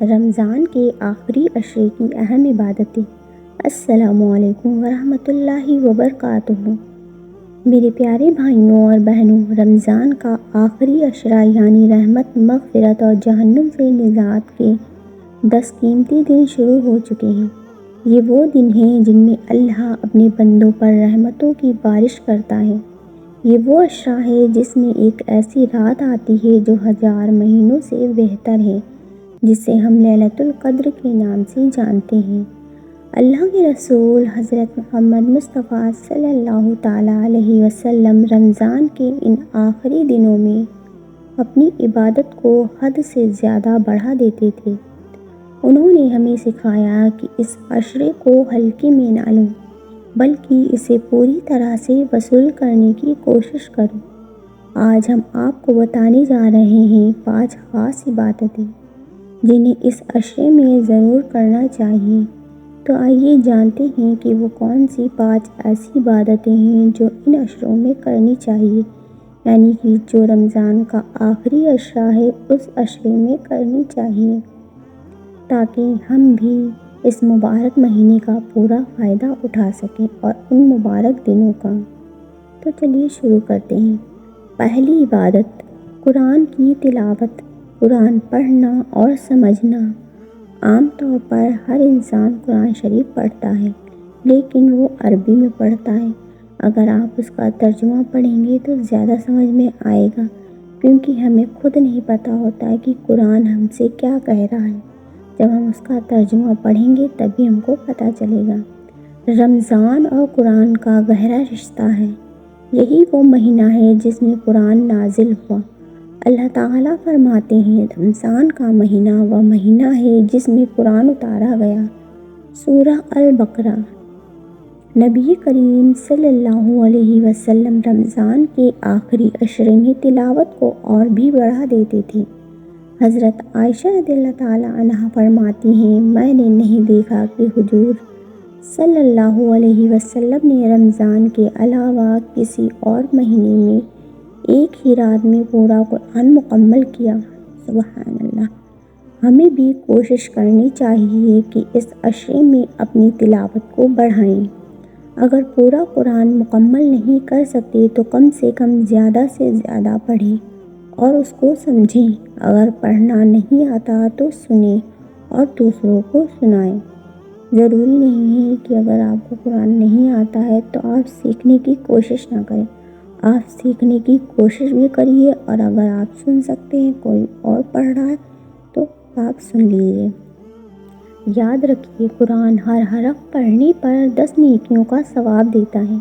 رمضان کے آخری عشرے کی اہم عبادتیں۔ السلام علیکم ورحمۃ اللہ وبرکاتہ۔ میرے پیارے بھائیوں اور بہنوں، رمضان کا آخری عشرہ یعنی رحمت، مغفرت اور جہنم سے نجات کے 10 قیمتی دن شروع ہو چکے ہیں۔ یہ وہ دن ہیں جن میں اللہ اپنے بندوں پر رحمتوں کی بارش کرتا ہے۔ یہ وہ عشرہ ہے جس میں ایک ایسی رات آتی ہے جو 1000 مہینوں سے بہتر ہے، جسے ہم لیلۃ القدر کے نام سے جانتے ہیں۔ اللہ کے رسول حضرت محمد مصطفیٰ صلی اللہ تعالیٰ علیہ وسلم رمضان کے ان آخری دنوں میں اپنی عبادت کو حد سے زیادہ بڑھا دیتے تھے۔ انہوں نے ہمیں سکھایا کہ اس عشرے کو ہلکے میں نہ لو، بلکہ اسے پوری طرح سے وصول کرنے کی کوشش کرو۔ آج ہم آپ کو بتانے جا رہے ہیں 5 خاص عبادتیں جنہیں اس عشرے میں ضرور کرنا چاہیے۔ تو آئیے جانتے ہیں کہ وہ کون سی 5 ایسی عبادتیں ہیں جو ان عشروں میں کرنی چاہیے، یعنی کہ جو رمضان کا آخری عشرہ ہے اس عشرے میں کرنی چاہیے، تاکہ ہم بھی اس مبارک مہینے کا پورا فائدہ اٹھا سکیں اور ان مبارک دنوں کا۔ تو چلیے شروع کرتے ہیں۔ پہلی عبادت، قرآن کی تلاوت۔ قرآن پڑھنا اور سمجھنا۔ عام طور پر ہر انسان قرآن شریف پڑھتا ہے، لیکن وہ عربی میں پڑھتا ہے۔ اگر آپ اس کا ترجمہ پڑھیں گے تو زیادہ سمجھ میں آئے گا، کیونکہ ہمیں خود نہیں پتہ ہوتا ہے کہ قرآن ہم سے کیا کہہ رہا ہے۔ جب ہم اس کا ترجمہ پڑھیں گے تبھی ہم کو پتہ چلے گا۔ رمضان اور قرآن کا گہرا رشتہ ہے۔ یہی وہ مہینہ ہے جس میں قرآن نازل ہوا۔ اللہ تعالیٰ فرماتے ہیں، رمضان کا مہینہ وہ مہینہ ہے جس میں قرآن اتارا گیا۔ سورہ البقرہ۔ نبی کریم صلی اللہ علیہ وسلم رمضان کے آخری عشرے میں تلاوت کو اور بھی بڑھا دیتے تھے۔ حضرت عائشہ رضی اللہ تعالیٰ عنہا فرماتی ہیں، میں نے نہیں دیکھا کہ حضور صلی اللہ علیہ وسلم نے رمضان کے علاوہ کسی اور مہینے میں ایک ہی رات میں پورا قرآن مکمل کیا۔ سبحان اللہ۔ ہمیں بھی کوشش کرنی چاہیے کہ اس عشرے میں اپنی تلاوت کو بڑھائیں۔ اگر پورا قرآن مکمل نہیں کر سکتے تو کم سے کم زیادہ سے زیادہ پڑھیں اور اس کو سمجھیں۔ اگر پڑھنا نہیں آتا تو سنیں اور دوسروں کو سنائیں۔ ضروری نہیں ہے کہ اگر آپ کو قرآن نہیں آتا ہے تو آپ سیکھنے کی کوشش نہ کریں۔ آپ سیکھنے کی کوشش بھی کریے، اور اگر آپ سن سکتے ہیں، کوئی اور پڑھ رہا ہے تو آپ سن لیجیے۔ یاد رکھیے، قرآن ہر حرف پڑھنے پر 10 نیکیوں کا ثواب دیتا ہے۔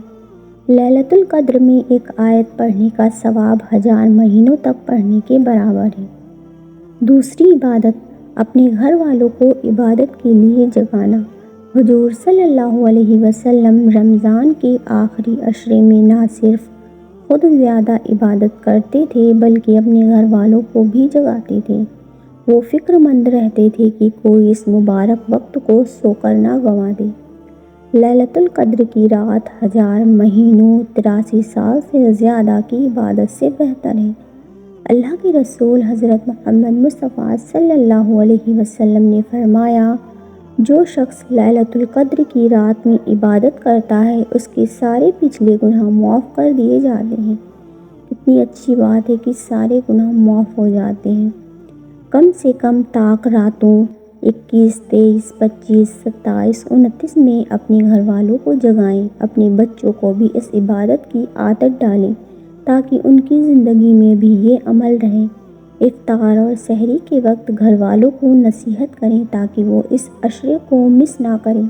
لیلۃ القدر میں ایک آیت پڑھنے کا ثواب 1000 مہینوں تک پڑھنے کے برابر ہے۔ دوسری عبادت، اپنے گھر والوں کو عبادت کے لیے جگانا۔ حضور صلی اللہ علیہ وسلم رمضان کے آخری عشرے میں نہ صرف خود زیادہ عبادت کرتے تھے بلکہ اپنے گھر والوں کو بھی جگاتے تھے۔ وہ فکر مند رہتے تھے کہ کوئی اس مبارک وقت کو سو کر نہ گنوا دے۔ لیلۃ القدر کی رات 1000 مہینوں 83 سال سے زیادہ کی عبادت سے بہتر ہے۔ اللہ کے رسول حضرت محمد مصطفیٰ صلی اللہ علیہ وسلم نے فرمایا، جو شخص لیلۃ القدر کی رات میں عبادت کرتا ہے اس کے سارے پچھلے گناہ معاف کر دیے جاتے ہیں۔ کتنی اچھی بات ہے کہ سارے گناہ معاف ہو جاتے ہیں۔ کم سے کم طاق راتوں 21، 23، 25، 27، 29 میں اپنے گھر والوں کو جگائیں۔ اپنے بچوں کو بھی اس عبادت کی عادت ڈالیں تاکہ ان کی زندگی میں بھی یہ عمل رہے۔ افطار اور سحری کے وقت گھر والوں کو نصیحت کریں تاکہ وہ اس عشرے کو مس نہ کریں۔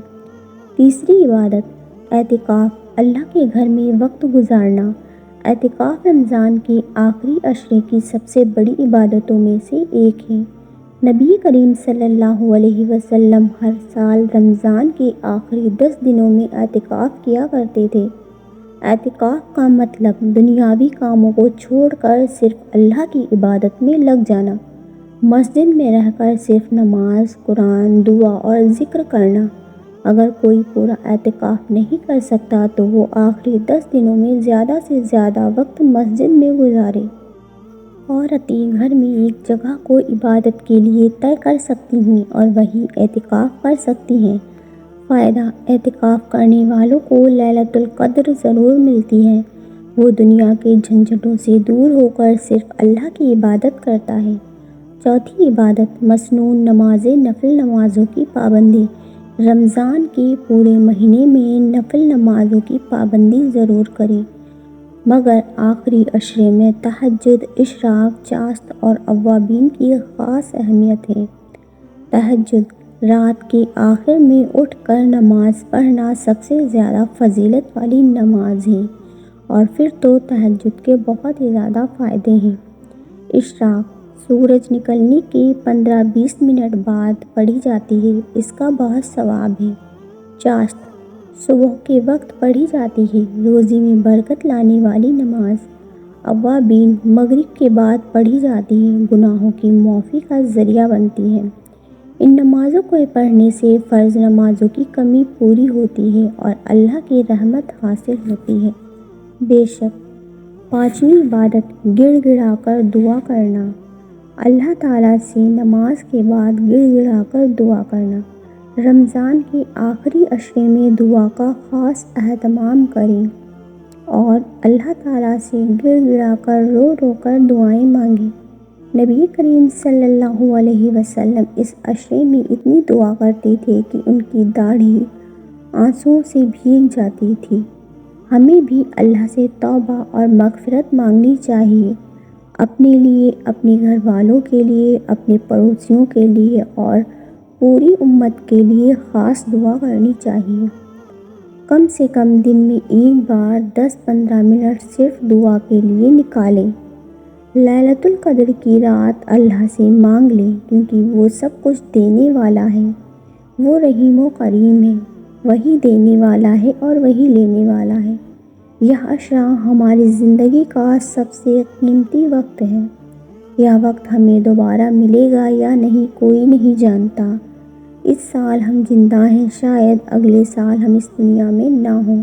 تیسری عبادت، اعتکاف، اللہ کے گھر میں وقت گزارنا۔ اعتکاف رمضان کے آخری عشرے کی سب سے بڑی عبادتوں میں سے ایک ہے۔ نبی کریم صلی اللہ علیہ وسلم ہر سال رمضان کے آخری 10 دنوں میں اعتکاف کیا کرتے تھے۔ اعتکاف کا مطلب دنیاوی کاموں کو چھوڑ کر صرف اللہ کی عبادت میں لگ جانا، مسجد میں رہ کر صرف نماز، قرآن، دعا اور ذکر کرنا۔ اگر کوئی پورا اعتکاف نہیں کر سکتا تو وہ آخری 10 دنوں میں زیادہ سے زیادہ وقت مسجد میں گزارے۔ عورتیں گھر میں ایک جگہ کو عبادت کے لیے طے کر سکتی ہیں اور وہی اعتکاف کر سکتی ہیں۔ فائدہ: اعتکاف کرنے والوں کو لیلۃ القدر ضرور ملتی ہے۔ وہ دنیا کے جھنجھٹوں سے دور ہو کر صرف اللہ کی عبادت کرتا ہے۔ چوتھی عبادت: مسنون نمازیں، نفل نمازوں کی پابندی۔ رمضان کے پورے مہینے میں نفل نمازوں کی پابندی ضرور کریں، مگر آخری عشرے میں تہجد، اشراق، چاشت اور اوابین کی خاص اہمیت ہے۔ تہجد: رات کے آخر میں اٹھ کر نماز پڑھنا سب سے زیادہ فضیلت والی نماز ہے، اور پھر تو تہجد کے بہت ہی زیادہ فائدے ہیں۔ اشراق: سورج نکلنے کے 15-20 منٹ بعد پڑھی جاتی ہے، اس کا بہت ثواب ہے۔ چاشت: صبح کے وقت پڑھی جاتی ہے، روزی میں برکت لانے والی نماز۔ اوابین: مغرب کے بعد پڑھی جاتی ہے، گناہوں کی معافی کا ذریعہ بنتی ہے۔ ان نمازوں کو پڑھنے سے فرض نمازوں کی کمی پوری ہوتی ہے اور اللہ کی رحمت حاصل ہوتی ہے۔ بے شک پانچویں عبادت: گڑ گڑا کر دعا کرنا۔ اللہ تعالیٰ سے نماز کے بعد گڑ گڑا کر دعا کرنا۔ رمضان کے آخری عشرے میں دعا کا خاص اہتمام کریں اور اللہ تعالیٰ سے گڑ گڑا کر رو رو کر دعائیں مانگیں۔ نبی کریم صلی اللہ علیہ وسلم اس عشرے میں اتنی دعا کرتے تھے کہ ان کی داڑھی آنسوؤں سے بھیگ جاتی تھی۔ ہمیں بھی اللہ سے توبہ اور مغفرت مانگنی چاہیے، اپنے لیے، اپنے گھر والوں کے لیے، اپنے پڑوسیوں کے لیے اور پوری امت کے لیے خاص دعا کرنی چاہیے۔ کم سے کم دن میں ایک بار 10-15 منٹ صرف دعا کے لیے نکالیں۔ لیلۃ القدر کی رات اللہ سے مانگ لیں، کیونکہ وہ سب کچھ دینے والا ہے۔ وہ رحیم و کریم ہے، وہی دینے والا ہے اور وہی لینے والا ہے۔ یہ عشرہ ہماری زندگی کا سب سے قیمتی وقت ہے۔ یہ وقت ہمیں دوبارہ ملے گا یا نہیں کوئی نہیں جانتا۔ اس سال ہم زندہ ہیں، شاید اگلے سال ہم اس دنیا میں نہ ہوں،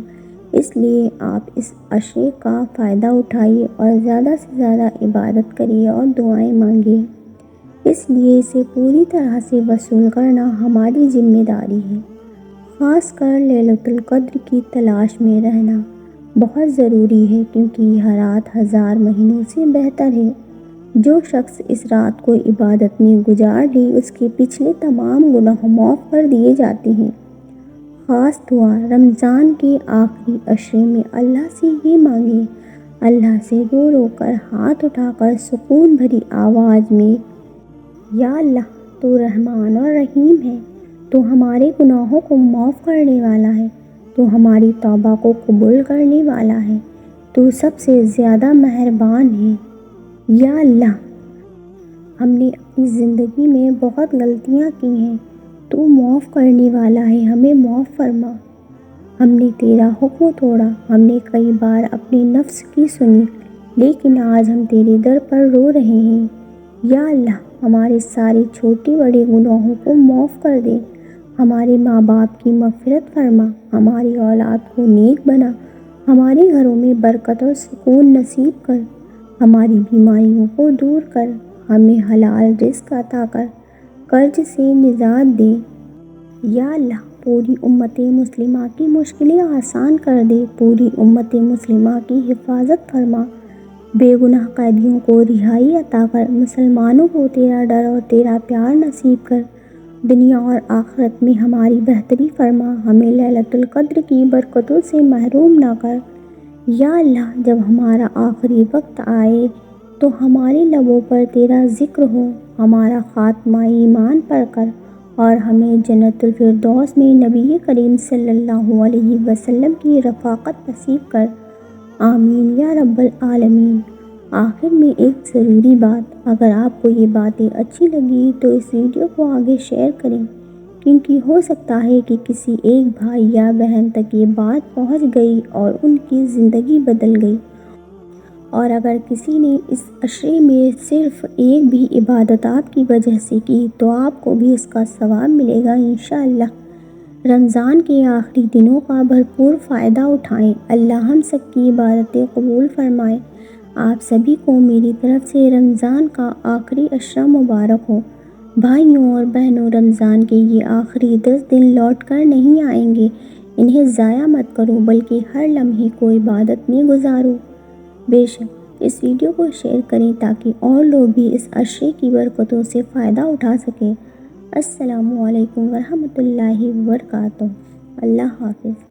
اس لیے آپ اس عشرے کا فائدہ اٹھائیے اور زیادہ سے زیادہ عبادت کریے اور دعائیں مانگیے۔ اس لیے اسے پوری طرح سے وصول کرنا ہماری ذمہ داری ہے۔ خاص کر لیلۃ القدر کی تلاش میں رہنا بہت ضروری ہے، کیونکہ یہ رات 1000 مہینوں سے بہتر ہے۔ جو شخص اس رات کو عبادت میں گزار لے، اس کے پچھلے تمام گناہ معاف کر دیے جاتے ہیں۔ خاص دعا: رمضان کے آخری عشرے میں اللہ سے یہ مانگیں، اللہ سے رو رو کر، ہاتھ اٹھا کر، سکون بھری آواز میں، یا اللہ تو رحمان اور رحیم ہے، تو ہمارے گناہوں کو معاف کرنے والا ہے، تو ہماری توبہ کو قبول کرنے والا ہے، تو سب سے زیادہ مہربان ہے۔ یا اللہ، ہم نے اپنی زندگی میں بہت غلطیاں کی ہیں، تو معاف کرنے والا ہے، ہمیں معاف فرما۔ ہم نے تیرا حکم توڑا، ہم نے کئی بار اپنے نفس کی سنی، لیکن آج ہم تیرے در پر رو رہے ہیں۔ یا اللہ، ہمارے سارے چھوٹے بڑے گناہوں کو معاف کر دے، ہمارے ماں باپ کی مغفرت فرما، ہماری اولاد کو نیک بنا، ہمارے گھروں میں برکت اور سکون نصیب کر، ہماری بیماریوں کو دور کر، ہمیں حلال رزق عطا کر، قرض سے نجات دے۔ یا اللہ، پوری امت مسلمہ کی مشکلیں آسان کر دے، پوری امت مسلمہ کی حفاظت فرما، بے گناہ قیدیوں کو رہائی عطا کر، مسلمانوں کو تیرا ڈر اور تیرا پیار نصیب کر، دنیا اور آخرت میں ہماری بہتری فرما، ہمیں لیلۃ القدر کی برکتوں سے محروم نہ کر۔ یا اللہ، جب ہمارا آخری وقت آئے تو ہمارے لبوں پر تیرا ذکر ہو، ہمارا خاتمہ ایمان پر کر اور ہمیں جنت الفردوس میں نبی کریم صلی اللہ علیہ وسلم کی رفاقت نصیب کر۔ آمین یا رب العالمین۔ آخر میں ایک ضروری بات، اگر آپ کو یہ باتیں اچھی لگی تو اس ویڈیو کو آگے شیئر کریں، کیونکہ ہو سکتا ہے کہ کسی ایک بھائی یا بہن تک یہ بات پہنچ گئی اور ان کی زندگی بدل گئی۔ اور اگر کسی نے اس عشرے میں صرف ایک بھی عبادت آپ کی وجہ سے کی تو آپ کو بھی اس کا ثواب ملے گا انشاءاللہ۔ رمضان کے آخری دنوں کا بھرپور فائدہ اٹھائیں، اللہ ہم سب کی عبادتیں قبول فرمائے۔ آپ سبھی کو میری طرف سے رمضان کا آخری عشرہ مبارک ہو۔ بھائیوں اور بہنوں، رمضان کے یہ آخری 10 دن لوٹ کر نہیں آئیں گے، انہیں ضائع مت کرو بلکہ ہر لمحے کو عبادت میں گزارو۔ بے شک اس ویڈیو کو شیئر کریں تاکہ اور لوگ بھی اس عشرے کی برکتوں سے فائدہ اٹھا سکیں۔ السلام علیکم ورحمۃ اللہ وبرکاتہ۔ اللہ حافظ۔